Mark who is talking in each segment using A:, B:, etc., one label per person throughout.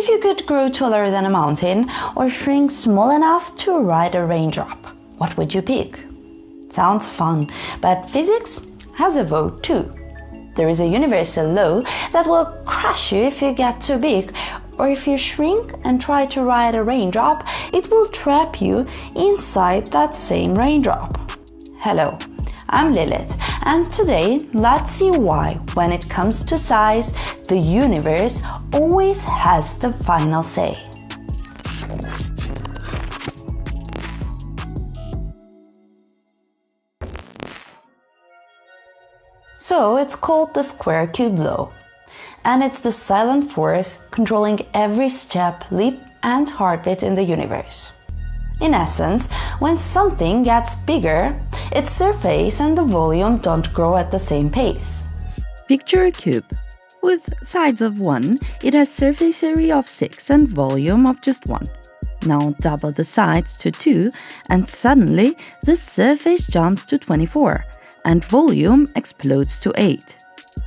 A: If you could grow taller than a mountain or shrink small enough to ride a raindrop, what would you pick? Sounds fun, but physics has a vote too. There is a universal law that will crush you if you get too big, or if you shrink and try to ride a raindrop, it will trap you inside that same raindrop. Hello, I'm Lilith, and today let's see why, when it comes to size, the universe always has the final say. So it's called the square-cube law, and it's the silent force controlling every step, leap, and heartbeat in the universe. In essence, when something gets bigger, its surface and the volume don't grow at the same pace.
B: Picture a cube. With sides of 1, it has surface area of 6 and volume of just 1. Now double the sides to 2, and suddenly the surface jumps to 24, and volume explodes to 8.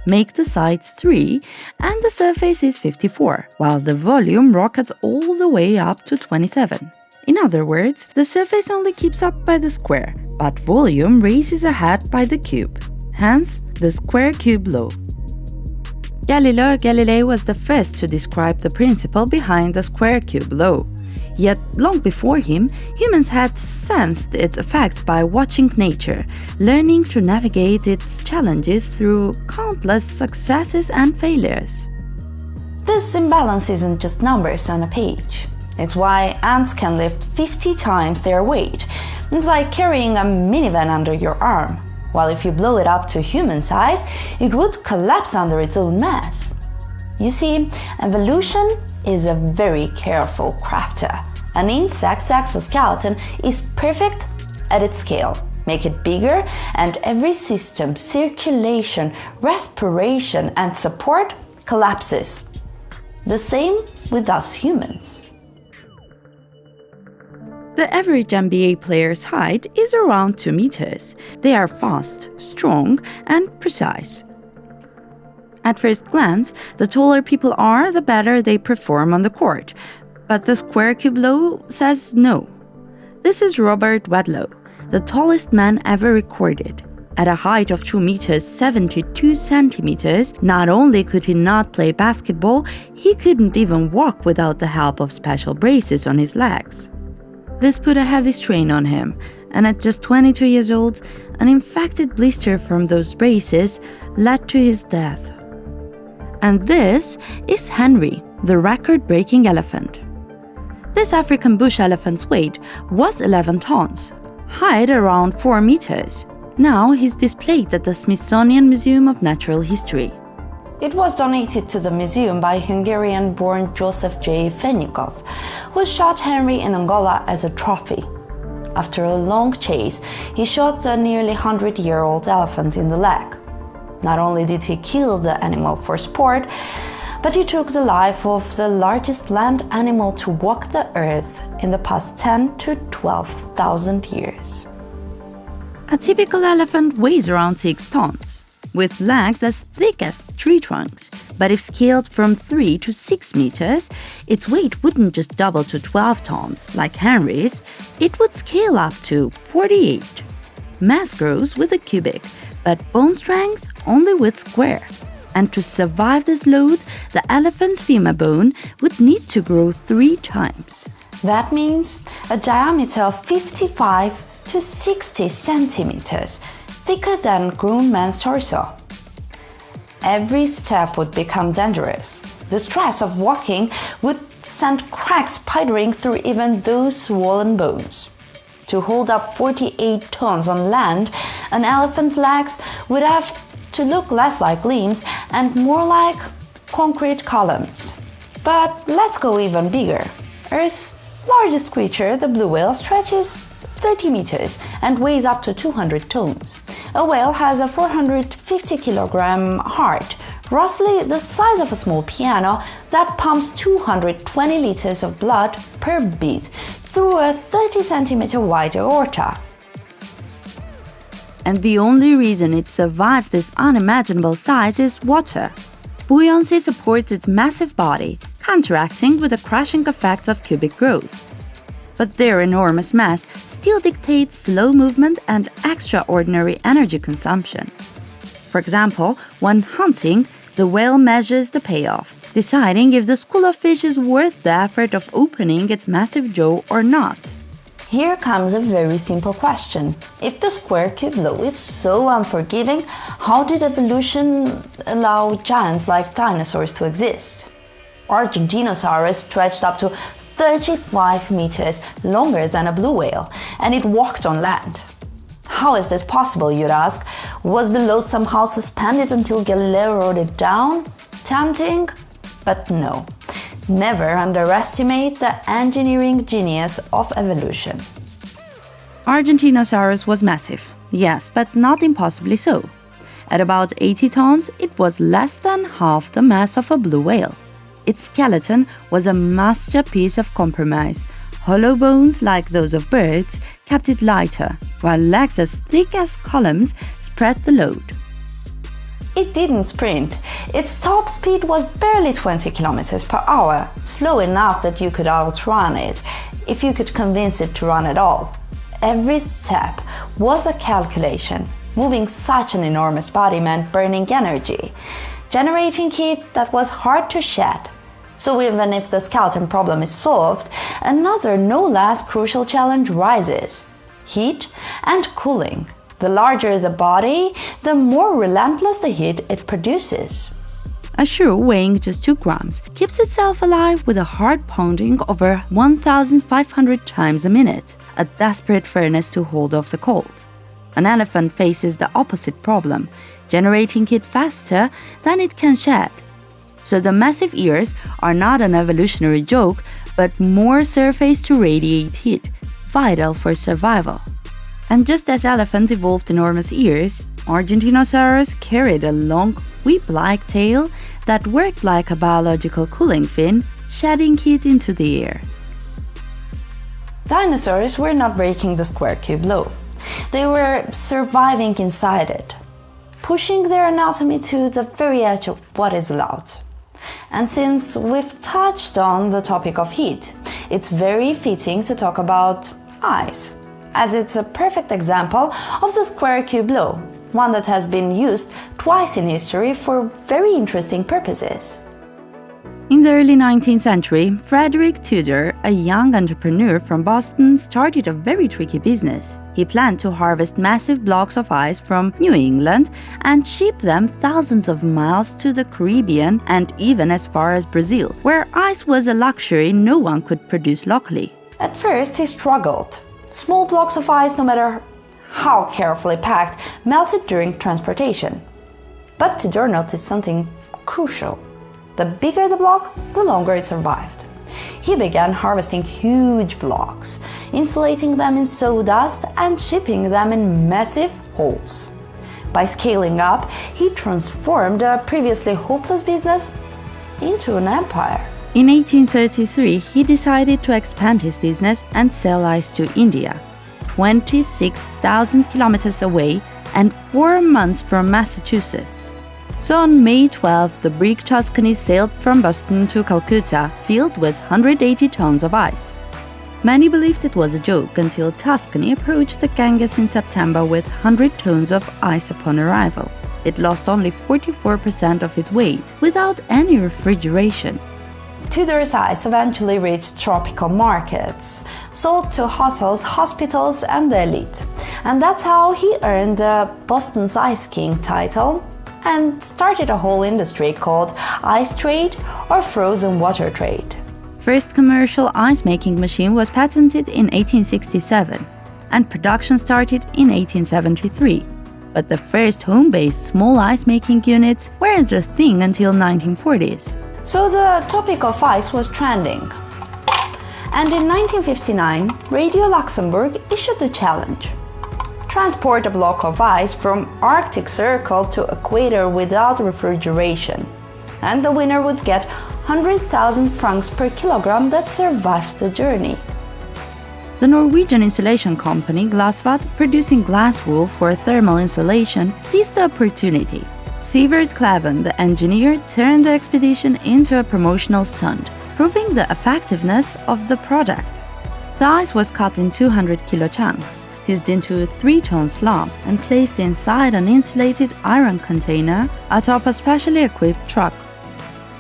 B: Make the sides 3, and the surface is 54, while the volume rockets all the way up to 27. In other words, the surface only keeps up by the square, but volume races ahead by the cube. Hence, the square-cube law. Galileo Galilei was the first to describe the principle behind the square-cube law. Yet, long before him, humans had sensed its effects by watching nature, learning to navigate its challenges through countless successes and failures.
A: This imbalance isn't just numbers on a page. It's why ants can lift 50 times their weight. It's like carrying a minivan under your arm, while if you blow it up to human size, it would collapse under its own mass. You see, evolution is a very careful crafter. An insect's exoskeleton is perfect at its scale. Make it bigger, and every system, circulation, respiration, and support collapses. The same with us humans.
B: The average NBA player's height is around 2 meters. They are fast, strong, and precise. At first glance, the taller people are, the better they perform on the court. But the square-cube law says no. This is Robert Wadlow, the tallest man ever recorded. At a height of 2 meters 72 centimeters, not only could he not play basketball, he couldn't even walk without the help of special braces on his legs. This put a heavy strain on him, and at just 22 years old, an infected blister from those braces led to his death. And this is Henry, the record-breaking elephant. This African bush elephant's weight was 11 tons, height around 4 meters. Now he's displayed at the Smithsonian Museum of Natural History.
A: It was donated to the museum by Hungarian-born Joseph J. Fenikov, who shot Henry in Angola as a trophy. After a long chase, he shot the nearly 100-year-old elephant in the leg. Not only did he kill the animal for sport, but he took the life of the largest land animal to walk the earth in the past 10 to 12,000 years.
B: A typical elephant weighs around 6 tons, with legs as thick as tree trunks. But if scaled from 3 to 6 meters, its weight wouldn't just double to 12 tons, like Henry's, it would scale up to 48. Mass grows with a cubic, but bone strength only with square. And to survive this load, the elephant's femur bone would need to grow 3 times.
A: That means a diameter of 55 to 60 centimeters, thicker than a grown man's torso. Every step would become dangerous. The stress of walking would send cracks spidering through even those swollen bones. To hold up 48 tons on land, an elephant's legs would have to look less like limbs and more like concrete columns. But let's go even bigger. Earth's largest creature, the blue whale, stretches 30 meters and weighs up to 200 tons. A whale has a 450 kilogram heart, roughly the size of a small piano, that pumps 220 liters of blood per beat through a 30 centimeter wide aorta.
B: And the only reason it survives this unimaginable size is water. Buoyancy supports its massive body, counteracting with the crushing effect of cubic growth. But their enormous mass still dictates slow movement and extraordinary energy consumption. For example, when hunting, the whale measures the payoff, deciding if the school of fish is worth the effort of opening its massive jaw or not.
A: Here comes a very simple question. If the square cube law is so unforgiving, how did evolution allow giants like dinosaurs to exist? Dinosaurs stretched up to 35 meters longer than a blue whale, and it walked on land. How is this possible, you'd ask? Was the law somehow suspended until Galileo wrote it down? Tempting? But no. Never underestimate the engineering genius of evolution.
B: Dinosaurs was massive, yes, but not impossibly so. At about 80 tons, it was less than half the mass of a blue whale. Its skeleton was a masterpiece of compromise. Hollow bones, like those of birds, kept it lighter, while legs as thick as columns spread the load.
A: It didn't sprint. Its top speed was barely 20 kilometers per hour, slow enough that you could outrun it, if you could convince it to run at all. Every step was a calculation. Moving such an enormous body meant burning energy, generating heat that was hard to shed. So even if the skeleton problem is solved, another no less crucial challenge rises: heat and cooling. The larger the body, the more relentless the heat it produces.
B: A shrew weighing just 2 grams keeps itself alive with a heart pounding over 1,500 times a minute, a desperate furnace to hold off the cold. An elephant faces the opposite problem, generating heat faster than it can shed. So the massive ears are not an evolutionary joke, but more surface to radiate heat, vital for survival. And just as elephants evolved enormous ears, Dinosaurs carried a long, whip-like tail that worked like a biological cooling fin, shedding heat into the air.
A: Dinosaurs were not breaking the square cube law. They were surviving inside it, pushing their anatomy to the very edge of what is allowed. And since we've touched on the topic of heat, it's very fitting to talk about ice, as it's a perfect example of the square cube law, one that has been used twice in history for very interesting purposes.
B: In the early 19th century, Frederick Tudor, a young entrepreneur from Boston, started a very tricky business. He planned to harvest massive blocks of ice from New England and ship them thousands of miles to the Caribbean and even as far as Brazil, where ice was a luxury no one could produce locally.
A: At first, he struggled. Small blocks of ice, no matter how carefully packed, melted during transportation. But Tudor noticed something crucial. The bigger the block, the longer it survived. He began harvesting huge blocks, insulating them in sawdust and shipping them in massive holds. By scaling up, he transformed a previously hopeless business into an empire.
B: In 1833, he decided to expand his business and sell ice to India, 26,000 kilometers away and 4 months from Massachusetts. So on May 12, the brig Tuscany sailed from Boston to Calcutta, filled with 180 tons of ice. Many believed it was a joke until Tuscany approached the Ganges in September with 100 tons of ice upon arrival. It lost only 44% of its weight, without any refrigeration.
A: Tudor's ice eventually reached tropical markets, sold to hotels, hospitals, and the elite. And that's how he earned the Boston's Ice King title and started a whole industry called ice trade or frozen water trade.
B: First commercial ice-making machine was patented in 1867, and production started in 1873. But the first home-based small ice-making units weren't a thing until 1940s.
A: So the topic of ice was trending. And in 1959, Radio Luxembourg issued a challenge. Transport a block of ice from Arctic Circle to Equator without refrigeration. And the winner would get 100,000 francs per kilogram that survived the journey.
B: The Norwegian insulation company Glasvat, producing glass wool for thermal insulation, seized the opportunity. Sivert Klaven, the engineer, turned the expedition into a promotional stunt, proving the effectiveness of the product. The ice was cut in 200-kilo chunks, fused into a 3-ton slab, and placed inside an insulated iron container atop a specially equipped truck.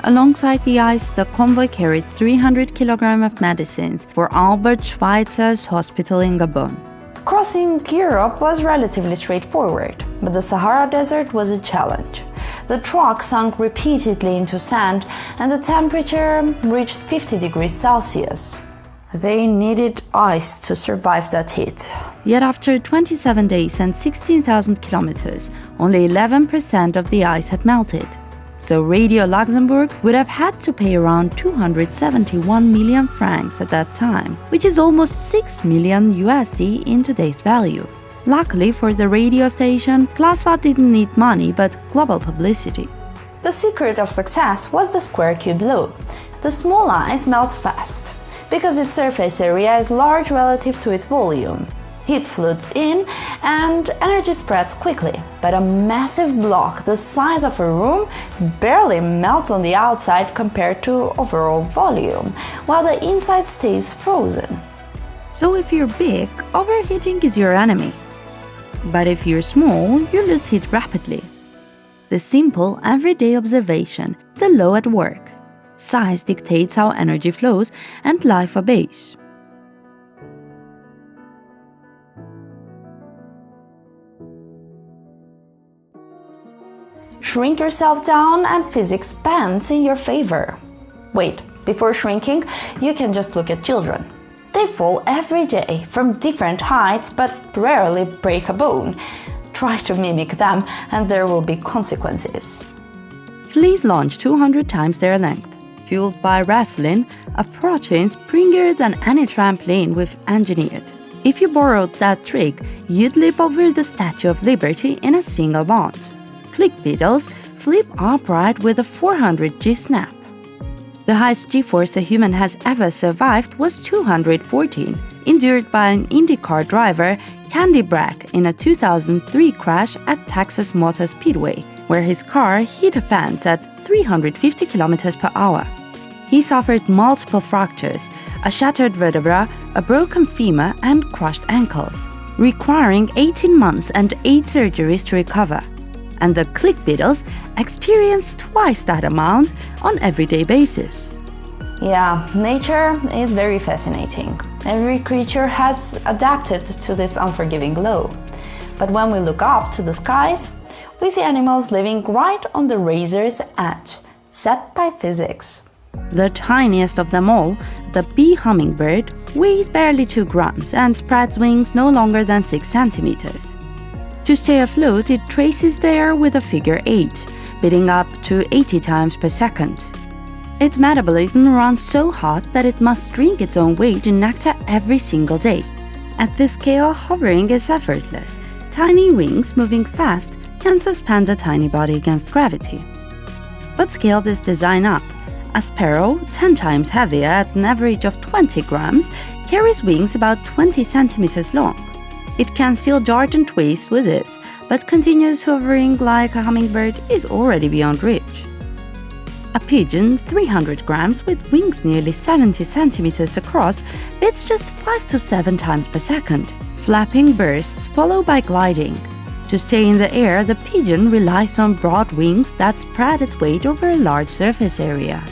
B: Alongside the ice, the convoy carried 300 kilograms of medicines for Albert Schweitzer's hospital in Gabon.
A: Crossing Europe was relatively straightforward, but the Sahara Desert was a challenge. The truck sunk repeatedly into sand and the temperature reached 50 degrees Celsius. They needed ice to survive that heat.
B: Yet after 27 days and 16,000 kilometers, only 11% of the ice had melted. So Radio Luxembourg would have had to pay around 271 million francs at that time, which is almost 6 million USD in today's value. Luckily for the radio station, Glasvat didn't need money but global publicity.
A: The secret of success was the square cube law. The small ice melts fast, because its surface area is large relative to its volume. Heat floods in and energy spreads quickly, but a massive block the size of a room barely melts on the outside compared to overall volume, while the inside stays frozen.
B: So if you're big, overheating is your enemy. But if you're small, you lose heat rapidly. The simple, everyday observation, the law at work. Size dictates how energy flows and life obeys.
A: Shrink yourself down and physics bends in your favor. Wait, before shrinking, you can just look at children. They fall every day from different heights but rarely break a bone. Try to mimic them and there will be consequences.
B: Fleas launch 200 times their length. Fueled by wrestling, a protein springier than any trampoline we've engineered. If you borrowed that trick, you'd leap over the Statue of Liberty in a single bound. Click beetles flip upright with a 400G snap. The highest G-force a human has ever survived was 214, endured by an IndyCar driver, Candy Brack, in a 2003 crash at Texas Motor Speedway, where his car hit a fence at 350 km per hour. He suffered multiple fractures, a shattered vertebra, a broken femur, and crushed ankles, requiring 18 months and 8 surgeries to recover. And the click beetles experience twice that amount on everyday basis.
A: Yeah, nature is very fascinating. Every creature has adapted to this unforgiving law. But when we look up to the skies, we see animals living right on the razor's edge, set by physics.
B: The tiniest of them all, the bee hummingbird, weighs barely 2 grams and spreads wings no longer than 6 centimeters. To stay afloat, it traces the air with a figure 8, beating up to 80 times per second. Its metabolism runs so hot that it must drink its own weight in nectar every single day. At this scale, hovering is effortless. Tiny wings moving fast can suspend a tiny body against gravity. But scale this design up. A sparrow, 10 times heavier at an average of 20 grams, carries wings about 20 centimeters long. It can still dart and twist with this, but continuous hovering like a hummingbird is already beyond reach. A pigeon, 300 grams, with wings nearly 70 centimeters across, beats just 5 to 7 times per second. Flapping bursts followed by gliding. To stay in the air, the pigeon relies on broad wings that spread its weight over a large surface area.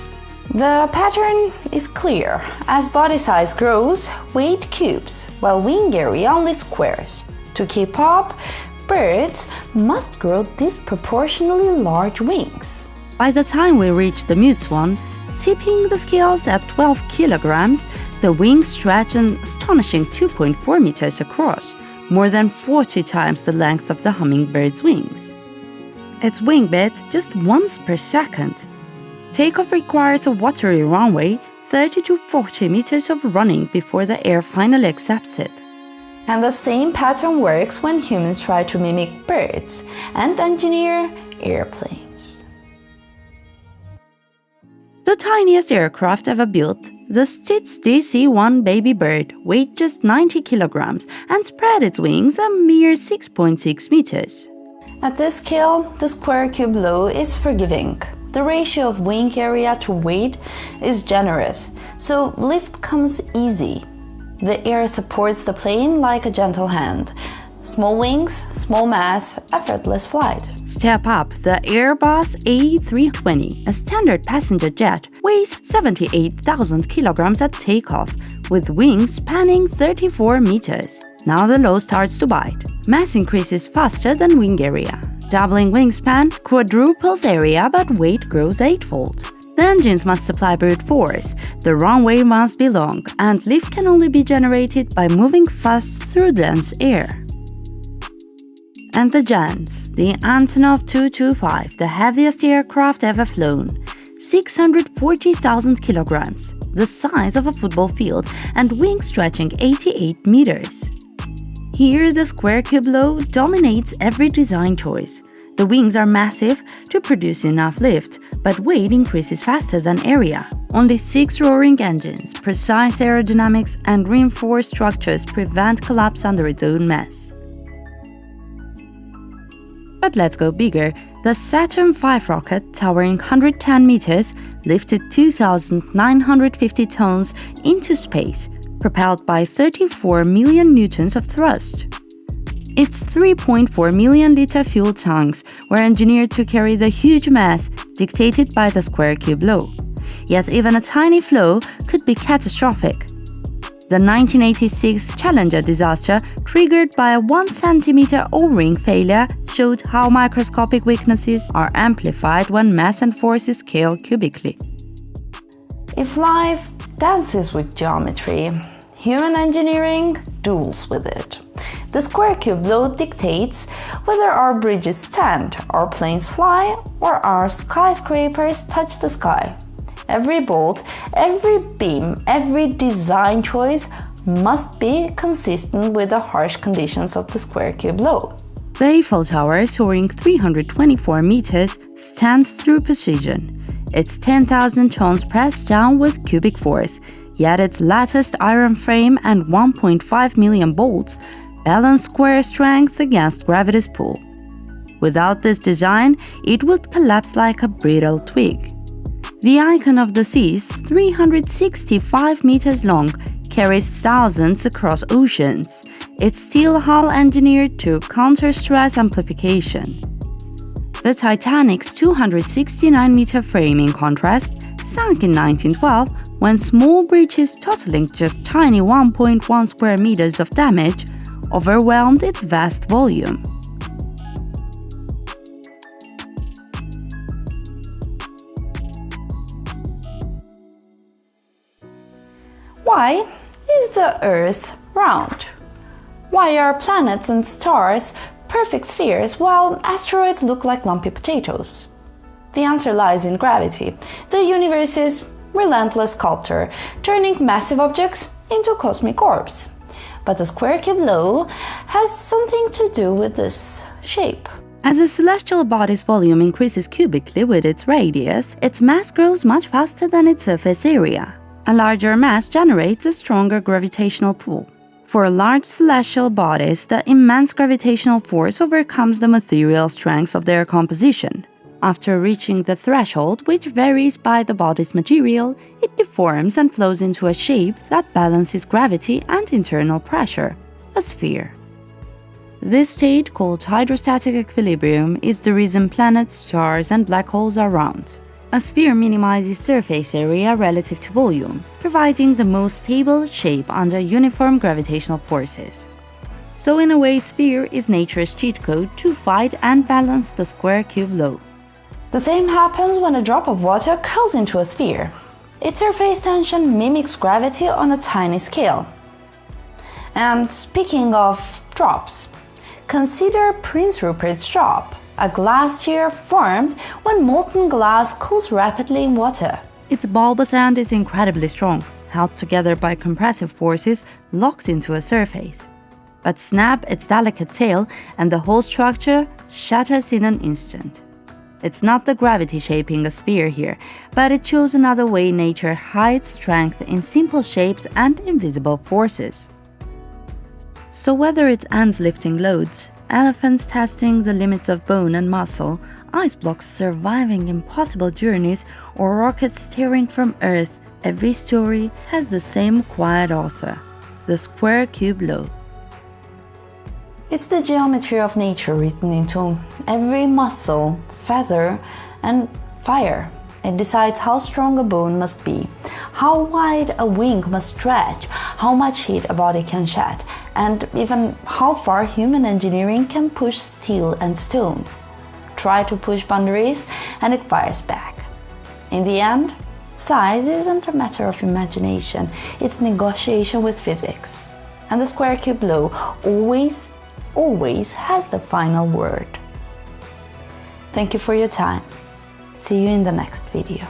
A: The pattern is clear. As body size grows, weight cubes, while wing area only squares. To keep up, birds must grow disproportionately large wings.
B: By the time we reach the mute swan, tipping the scales at 12 kilograms, the wings stretch an astonishing 2.4 meters across, more than 40 times the length of the hummingbird's wings. Its wing beat just once per second. Takeoff requires a watery runway, 30 to 40 meters of running before the air finally accepts it.
A: And the same pattern works when humans try to mimic birds and engineer airplanes.
B: The tiniest aircraft ever built, the Stitz DC-1 baby bird, weighed just 90 kilograms and spread its wings a mere 6.6 meters.
A: At this scale, the square cube law is forgiving. The ratio of wing area to weight is generous, so lift comes easy. The air supports the plane like a gentle hand. Small wings, small mass, effortless flight.
B: Step up, the Airbus A320, a standard passenger jet, weighs 78,000 kilograms at takeoff, with wings spanning 34 meters. Now the law starts to bite. Mass increases faster than wing area. Doubling wingspan quadruples area, but weight grows eightfold. The engines must supply brute force, the runway must be long, and lift can only be generated by moving fast through dense air. And the giants, the Antonov 225, the heaviest aircraft ever flown, 640,000 kilograms, the size of a football field, and wings stretching 88 meters. Here, the square cube law dominates every design choice. The wings are massive to produce enough lift, but weight increases faster than area. Only 6 roaring engines, precise aerodynamics, and reinforced structures prevent collapse under its own mass. But let's go bigger. The Saturn V rocket, towering 110 meters, lifted 2,950 tons into space, propelled by 34 million newtons of thrust. Its 3.4 million-liter fuel tanks were engineered to carry the huge mass dictated by the square cube law. Yet even a tiny flaw could be catastrophic. The 1986 Challenger disaster, triggered by a 1 centimeter O-ring failure, showed how microscopic weaknesses are amplified when mass and forces scale cubically.
A: If life dances with geometry, human engineering duels with it. The square cube law dictates whether our bridges stand, our planes fly, or our skyscrapers touch the sky. Every bolt, every beam, every design choice must be consistent with the harsh conditions of the square cube law.
B: The Eiffel Tower, soaring 324 meters, stands through precision. Its 10,000 tons pressed down with cubic force, yet its latticed iron frame and 1.5 million bolts balance square strength against gravity's pull. Without this design, it would collapse like a brittle twig. The Icon of the Seas, 365 meters long, carries thousands across oceans. Its steel hull engineered to counter stress amplification. The Titanic's 269-meter frame, in contrast, sank in 1912 when small breaches totaling just tiny 1.1 square meters of damage overwhelmed its vast volume.
A: Why is the Earth round? Why are planets and stars perfect spheres while asteroids look like lumpy potatoes? The answer lies in gravity, the universe's relentless sculptor, turning massive objects into cosmic orbs. But the square cube law has something to do with this shape.
B: As a celestial body's volume increases cubically with its radius, its mass grows much faster than its surface area. A larger mass generates a stronger gravitational pull. For large celestial bodies, the immense gravitational force overcomes the material strengths of their composition. After reaching the threshold, which varies by the body's material, it deforms and flows into a shape that balances gravity and internal pressure, a sphere. This state, called hydrostatic equilibrium, is the reason planets, stars, and black holes are round. A sphere minimizes surface area relative to volume, providing the most stable shape under uniform gravitational forces. So in a way, sphere is nature's cheat code to fight and balance the square cube law.
A: The same happens when a drop of water curls into a sphere. Its surface tension mimics gravity on a tiny scale. And speaking of drops, consider Prince Rupert's drop, a glass tear formed when molten glass cools rapidly in water.
B: Its bulbous end is incredibly strong, held together by compressive forces locked into a surface. But snap its delicate tail and the whole structure shatters in an instant. It's not the gravity shaping a sphere here, but it shows another way nature hides strength in simple shapes and invisible forces. So whether it ends lifting loads, elephants testing the limits of bone and muscle, ice blocks surviving impossible journeys, or rockets steering from Earth, every story has the same quiet author, the square cube law.
A: It's the geometry of nature written into every muscle, feather, and fire. It decides how strong a bone must be, how wide a wing must stretch, how much heat a body can shed, and even how far human engineering can push steel and stone. Try to push boundaries and it fires back. In the end, size isn't a matter of imagination, it's negotiation with physics. And the square cube law always has the final word. Thank you for your time. See you in the next video.